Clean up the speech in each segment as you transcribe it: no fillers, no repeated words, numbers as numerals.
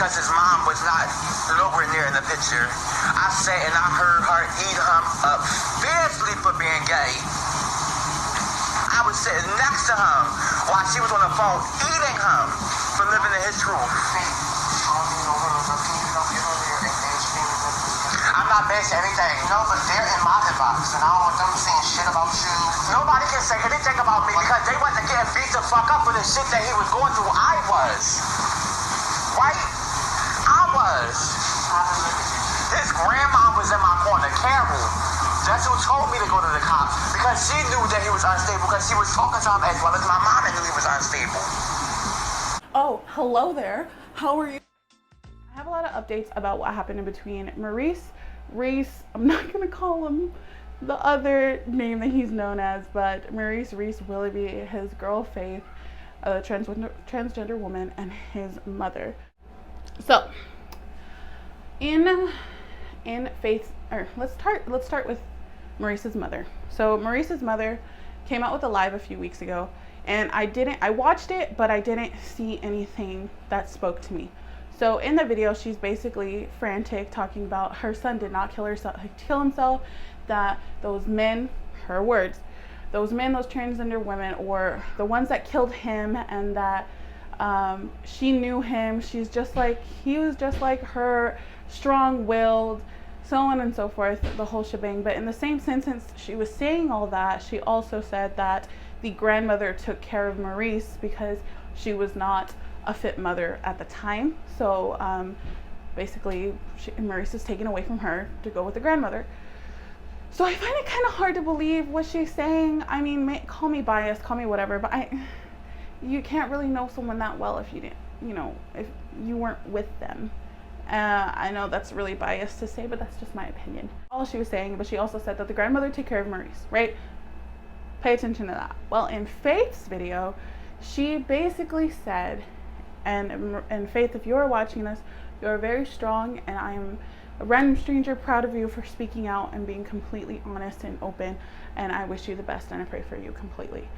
because his mom was not nowhere near in the picture. I sat and I heard her eat him up fiercely for being gay. I was sitting next to him while she was on the phone eating him for living in his truth. I'm not based anything. No, but they're in my inbox, and I don't want them saying shit about you. Nobody can say anything about me because they wasn't getting beat the fuck up for the shit that he was going through. I was. Right? I was. His grandma was in my corner, Carol. That's who told me to go to the cops because she knew that he was unstable because she was talking to him as well as my mom knew he was unstable. Oh, hello there. How are you? I have a lot of updates about what happened in between Maurice, Reese, I'm not gonna call him the other name that he's known as, but Maurice, Reese, Wiloughby, his girl Faith, a transgender woman, and his mother. So, in Faith, or let's start with Maurice's mother. So Maurice's mother came out with a live a few weeks ago, and I watched it, but I didn't see anything that spoke to me. So in the video, she's basically frantic, talking about her son did not kill himself, that those men, her words, those men, those transgender women, were the ones that killed him, and that she knew him. He was just like her, strong-willed, so on and so forth, the whole shebang. But in the same sentence she was saying all that, she also said that the grandmother took care of Maurice because she was not a fit mother at the time. So basically Maurice is taken away from her to go with the grandmother. So I find it kind of hard to believe what she's saying. I mean, call me biased, call me whatever, but you can't really know someone that well if you didn't, if you weren't with them. I know that's really biased to say, but that's just my opinion. All she was saying, but she also said that the grandmother took care of Maurice, right? Pay attention to that. Well, in Faith's video, she basically said, and Faith, if you're watching this, you're very strong, and I'm a random stranger proud of you for speaking out and being completely honest and open, and I wish you the best and I pray for you completely.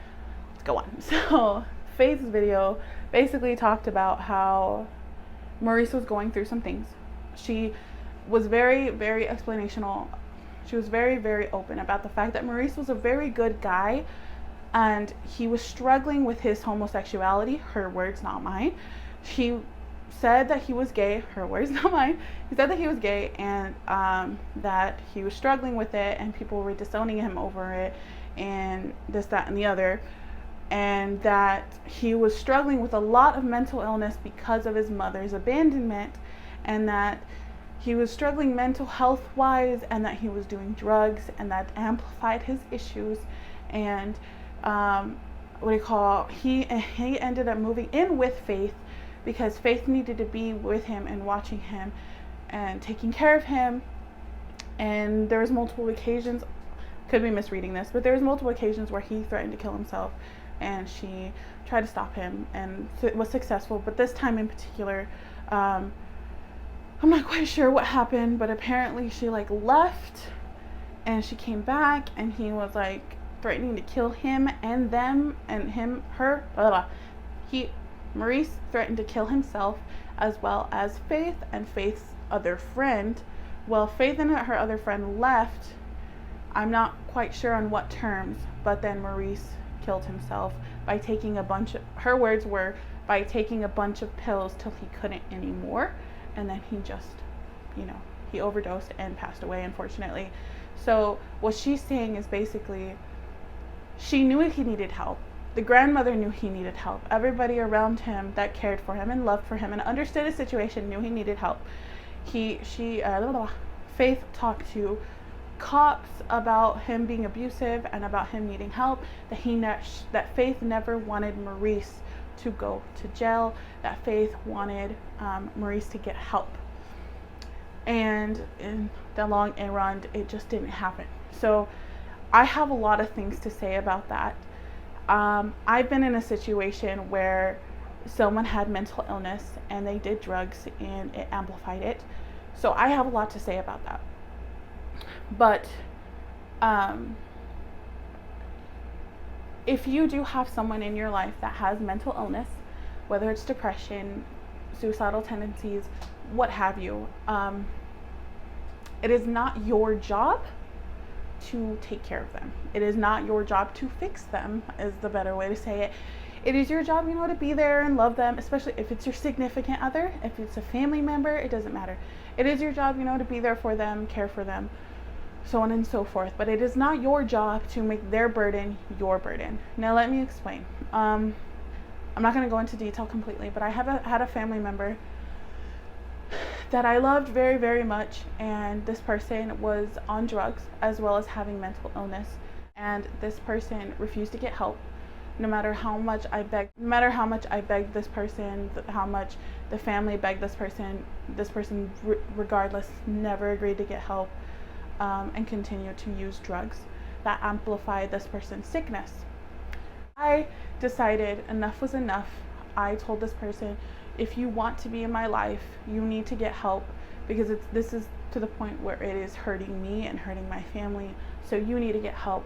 Let's go on. So Faith's video basically talked about how Maurice was going through some things. She was very, very explanational. She was very, very open about the fact that Maurice was a very good guy, and he was struggling with his homosexuality. Her words, not mine. She said that he was gay. Her words, not mine. He said that he was gay, and that he was struggling with it, and people were disowning him over it, and this, that, and the other. And that he was struggling with a lot of mental illness because of his mother's abandonment, and that he was struggling mental health wise, and that he was doing drugs, and that amplified his issues. And he ended up moving in with Faith because Faith needed to be with him and watching him and taking care of him. And there was multiple occasions, could be misreading this, but there was multiple occasions where he threatened to kill himself, and she tried to stop him and was successful. But this time in particular, I'm not quite sure what happened, but apparently she left and she came back, and he was threatening to kill him and them and him, her, blah, blah, blah. Maurice threatened to kill himself as well as Faith and Faith's other friend. Well, Faith and her other friend left. I'm not quite sure on what terms, but then Maurice killed himself by taking her words were, by taking a bunch of pills till he couldn't anymore, and then he just, he overdosed and passed away, unfortunately. So what she's saying is basically, she knew he needed help. The grandmother knew he needed help. Everybody around him that cared for him and loved for him and understood his situation knew he needed help. Faith talked to cops about him being abusive and about him needing help, that Faith never wanted Maurice to go to jail, that Faith wanted Maurice to get help. And in the long run, it just didn't happen. So I have a lot of things to say about that. I've been in a situation where someone had mental illness and they did drugs and it amplified it. So I have a lot to say about that. But if you do have someone in your life that has mental illness, whether it's depression, suicidal tendencies, what have you. It is not your job to take care of them. It is not your job to fix them, is the better way to say it. It is your job, to be there and love them, especially if it's your significant other, if it's a family member, it doesn't matter. It is your job, to be there for them, care for them, so on and so forth. But it is not your job to make their burden your burden. Now let me explain. I'm not going to go into detail completely, but I had a family member that I loved very, very much, and this person was on drugs as well as having mental illness, and this person refused to get help. No matter how much I begged this person, how much the family begged this person regardless never agreed to get help, and continued to use drugs that amplified this person's sickness. I decided enough was enough. I told this person, if you want to be in my life, you need to get help, because this is to the point where it is hurting me and hurting my family, so you need to get help.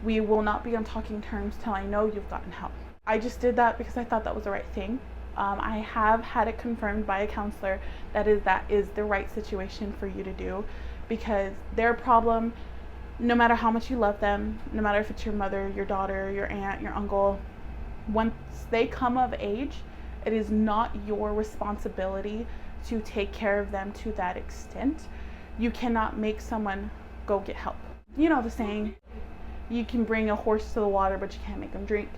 We will not be on talking terms till I know you've gotten help. I just did that because I thought that was the right thing. I have had it confirmed by a counselor that is the right situation for you to do, because their problem, no matter how much you love them, no matter if it's your mother, your daughter, your aunt, your uncle, once they come of age, it is not your responsibility to take care of them to that extent. You cannot make someone go get help. You know the saying, you can bring a horse to the water, but you can't make them drink.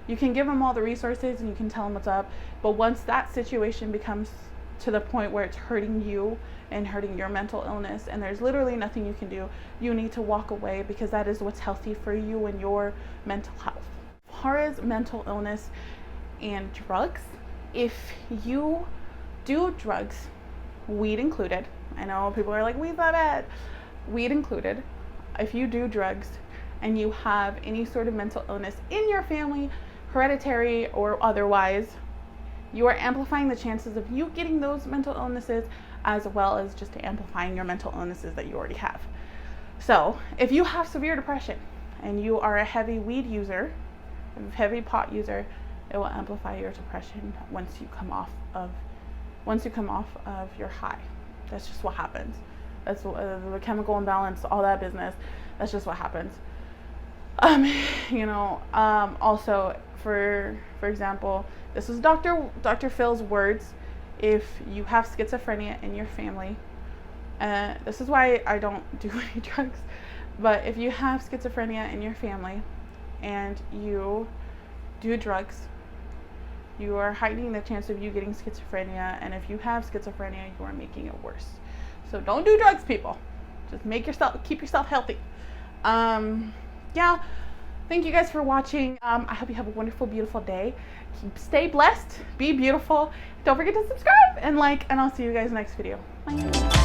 You can give them all the resources and you can tell them what's up, but once that situation becomes to the point where it's hurting you and hurting your mental illness, and there's literally nothing you can do, you need to walk away, because that is what's healthy for you and your mental health. As far as mental illness and drugs, if you do drugs, weed included, I know people are like, weed's not bad, weed included, if you do drugs and you have any sort of mental illness in your family, hereditary or otherwise, you are amplifying the chances of you getting those mental illnesses, as well as just amplifying your mental illnesses that you already have. So if you have severe depression and you are a heavy weed user, a heavy pot user, it will amplify your depression once you come off of your high. That's just what happens. That's the chemical imbalance, all that business. That's just what happens. Also, for example, this is Dr. Phil's words. If you have schizophrenia in your family, this is why I don't do any drugs, but if you have schizophrenia in your family and you do drugs, you are heightening the chance of you getting schizophrenia, and if you have schizophrenia, you are making it worse. So don't do drugs, people. Just keep yourself healthy. Yeah, thank you guys for watching. I hope you have a wonderful, beautiful day. Stay blessed, be beautiful. Don't forget to subscribe and like, and I'll see you guys next video. Bye.